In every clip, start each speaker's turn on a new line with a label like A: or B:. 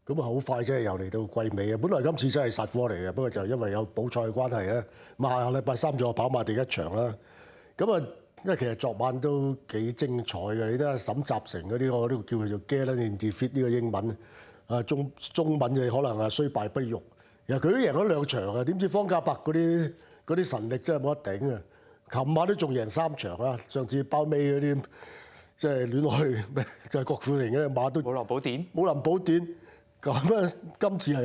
A: 咁啊好快啫，又嚟到季尾啊！本來今次真係殺科嚟嘅，不過就因為有補賽嘅關係咧，下個禮拜三仲有跑馬地一場啦。咁啊，因為其實昨晚都幾精彩嘅，你睇下沈集成嗰啲，我都叫佢做 Gallant in Defeat 呢個英文啊，中文就可能係雖敗不辱。其實佢都贏咗2場啊，點知方嘉柏嗰啲神力真係冇得頂啊！琴晚都仲贏3場啦，上次包尾嗰啲即係亂去咩，就係郭富城嘅馬都
B: 武林寶典。
A: 武林寶典。咁啊，今次又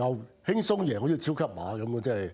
A: 輕鬆贏，好似超級馬咁啊！真係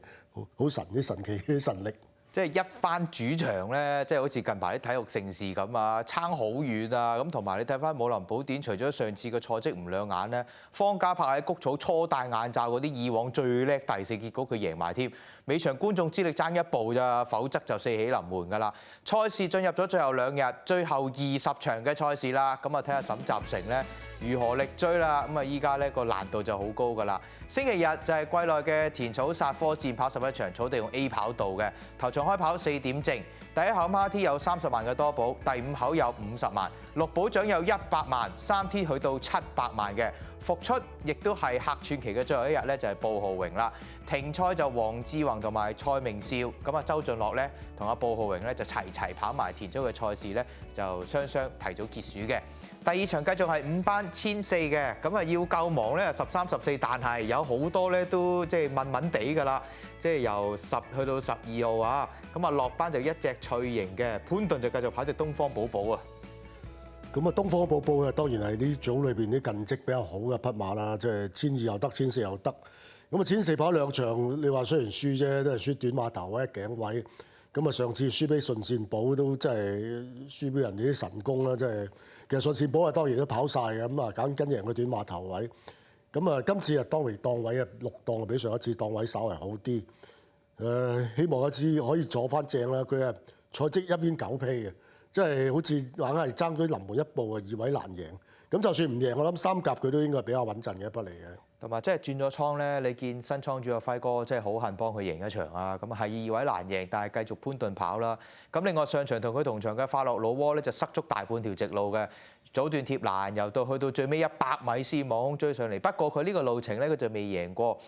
A: 好神奇啲神力。
B: 即係一番主場咧，即係好似近排啲體育盛事咁啊，差好遠啊！咁同埋你睇翻武林寶典，除咗上次嘅賽績唔亮眼咧，方嘉柏喺谷草初戴眼罩嗰啲以往最叻第四，結果佢贏埋添。尾場觀眾之力爭一步咋，否則就四喜臨門㗎啦。賽事進入咗最後2日，最後20場嘅賽事啦。咁啊，睇下沈集成咧如何力追啦。咁啊，依家咧個難度就好高㗎啦。星期日就係季內嘅田草殺科戰，跑11場，草地用 A 跑道嘅頭場開跑4點正。第一口 MRT 有30萬嘅多寶，第5口有50萬，6寶獎有100萬，3T 去到700萬嘅。復出亦都係客串期嘅最後一日咧，就係布浩榮啦。停賽就黃志宏同埋蔡明少，咁啊周俊樂咧同阿布浩榮咧就齊跑埋田草嘅賽事咧，就雙提早結束嘅。第2場繼續係5班1400嘅，咁啊要夠忙咧13、14，但係有好多咧都即係問地㗎啦，即係由10去到12號啊，咁啊落班就一隻翠型嘅，潘頓就繼續跑隻東方寶寶啊。
A: 咁啊，東方寶寶啊，當然係呢組裏邊啲近績比較好嘅匹馬啦，即係1200又得，1400又得。咁啊，1400跑2場，你話雖然輸啫，都係輸短馬頭或者頸位。咁啊，上次輸俾順善寶都真係輸俾人哋啲神功啦，真係。其實順善寶啊，當然都跑晒嘅，咁啊緊贏個短馬頭位。咁啊，今次啊當回檔位啊6檔比上一次檔位稍為好啲。希望一次可以坐翻正啦。佢啊賽績1邊9披嘅。即係好似硬係爭佢臨門一步啊，2位難贏。咁就算唔贏，我諗3甲佢都應該比較穩陣嘅一筆嚟嘅。
B: 同埋即係轉咗倉咧，你見新倉主阿輝哥即係好恨幫佢贏一場啊！咁係2位難贏，但係繼續潘頓跑啦。咁另外上場同佢同場嘅快樂老窩咧就塞足大半條直路嘅，早段貼欄由到去到最尾100米先望空追上嚟。不過佢呢個路程咧佢就未贏過。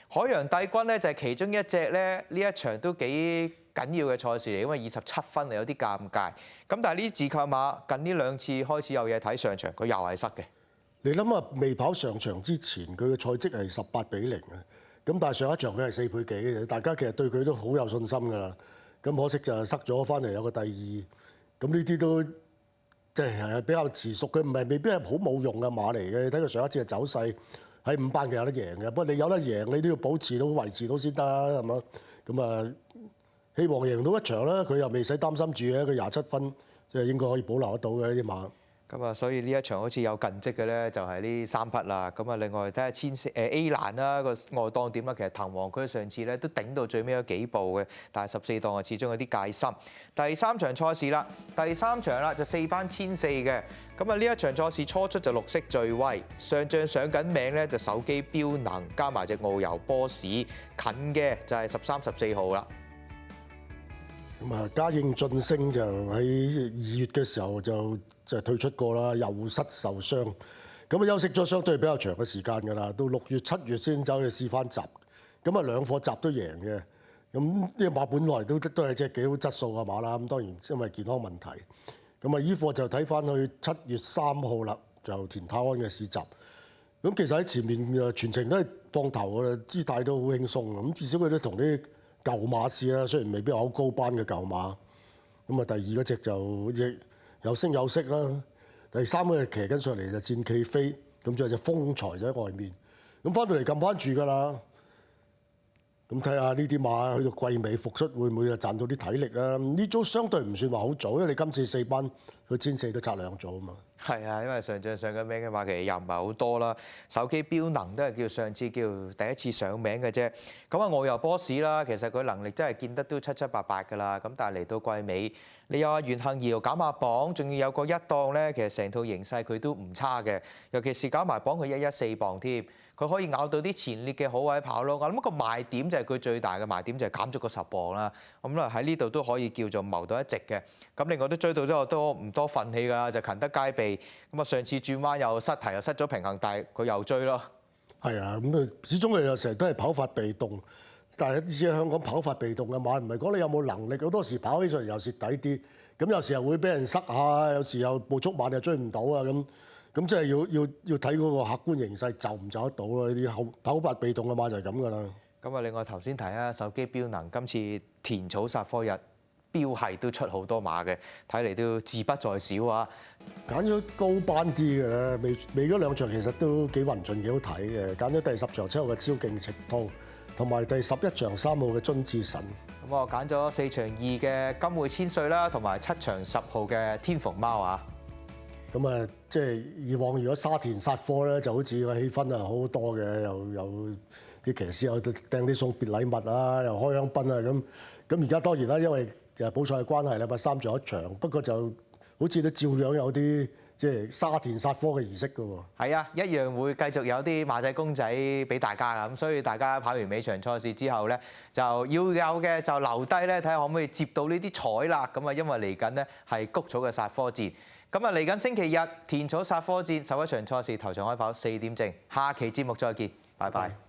B: 海洋帝君咧就係其中一隻咧，呢一場都幾緊要嘅賽事嚟，因為27分啊有啲尷尬。咁但係呢啲自購馬近呢2次開始有嘢睇，上場佢又係塞嘅。
A: 你諗下，未跑上場之前，佢嘅賽績係18-0啊。咁但係上一場佢係4倍幾嘅，大家其實對佢都好有信心㗎啦。咁可惜就塞咗翻嚟有個第2。咁呢啲都即係比較遲熟，佢唔係未必係好冇用嘅馬嚟嘅。你睇佢上一次嘅走勢喺5班嘅有得贏嘅，不過你有得贏，你都要保持到維持到先得係嘛？咁啊，希望贏到一場啦。佢又未使擔心住嘅，佢27分，即係應該可以保留得到嘅呢啲馬。
B: 咁啊，所以呢一場好似有近績嘅咧，就係呢3匹啦。咁啊，另外睇下A 欄啦個外檔點啦。其實藤黃區上次咧都頂到最尾嗰幾步嘅，但係14檔啊始終有啲戒心。第3場賽事啦，第3場啦就4班1400嘅。咁啊，呢一場賽事初出就綠色最威，上將上緊名咧就手機標能加埋隻澳遊波士，近嘅就係13、14號啦。
A: 咁啊，嘉應晉升就喺2月嘅時候就退出過啦，右膝受傷，咁啊休息咗相對比較長嘅時間㗎啦，到6月、7月先走去試翻閘，咁啊2課閘都贏嘅，咁呢個馬本來都係隻幾好質素嘅馬啦，咁當然因為健康問題，咁啊依課就睇翻去7月3號啦，就田泰安嘅試閘，咁其實喺前面全程都係放頭㗎啦，姿態都好輕鬆，咁至少佢都同啲舊馬試啦，雖然未必好高班嘅舊馬，咁啊第2嗰隻就亦有聲有色啦，第3嗰隻騎緊上嚟就戰企飛，咁仲有隻風財就喺外面，咁翻到嚟撳翻住㗎啦，咁睇下呢啲馬去到季尾復出會唔會啊賺到啲體力啦？呢組相對唔算話好早，因為你今次4班佢1400都拆2組啊嘛。
B: 係啊，因為上將上緊名嘅馬其實又唔係好多啦。手機標能都係叫上次叫第一次上名嘅啫。咁啊，我又波士啦，其實佢能力真係見得都7、7、8、8㗎啦。咁但係嚟到季尾，你有阿袁幸堯減下磅，仲要有個1檔咧，其實成套形勢佢都唔差嘅。尤其是減埋磅，佢114磅添。佢可以咬到啲前列嘅好位跑咯，我諗個賣點就係佢最大嘅賣點就係減咗個10磅啦。咁啦喺呢度都可以叫做謀到一席嘅。咁另外都追到都唔多憤氣㗎，就勤得皆備。咁啊上次轉彎又失蹄又失咗平衡，但係佢又追咯。
A: 係啊，咁啊，始終佢又成日都係跑法被動，但係只係香港跑法被動嘅馬，唔係講你有冇能力，好多時跑起上嚟又蝕底啲，咁有時又會俾人塞下，有時又步速慢又追唔到啊咁。咁即係要睇嗰個客觀形勢就唔就得到咯。呢啲跑法被動嘅馬就係咁㗎啦。
B: 咁啊，另外頭先提啊，手機標能今次田草煞科日標係都出好多馬嘅，睇嚟都志不在少啊！
A: 揀咗高班啲嘅啦，未嗰兩場其實都幾雲盡幾好睇嘅。揀咗第10場7號嘅超勁直兔，同埋第11場3號嘅津智神。
B: 咁我揀咗4場2嘅金匯千歲啦，同埋7場10號嘅天鳳貓啊！
A: 咁啊，即係以往如果沙田煞科咧，就好似個氣氛啊好好多嘅，又啲騎師有掟啲送別禮物啊，又開香檳啊咁。咁而家當然啦，因為補賽嘅關係啦，咪3場1場，不過就好似都照樣有啲即係沙田煞科嘅儀式㗎喎。
B: 係啊，一樣會繼續有啲馬仔公仔俾大家㗎，咁所以大家跑完尾場賽事之後咧，就要有嘅就留低咧，睇下可唔可以接到呢啲彩啦。咁啊，因為嚟緊咧係谷草嘅煞科戰。咁啊，嚟緊星期日田草煞科戰11場賽事頭場開跑4點正，下期節目再見，拜拜。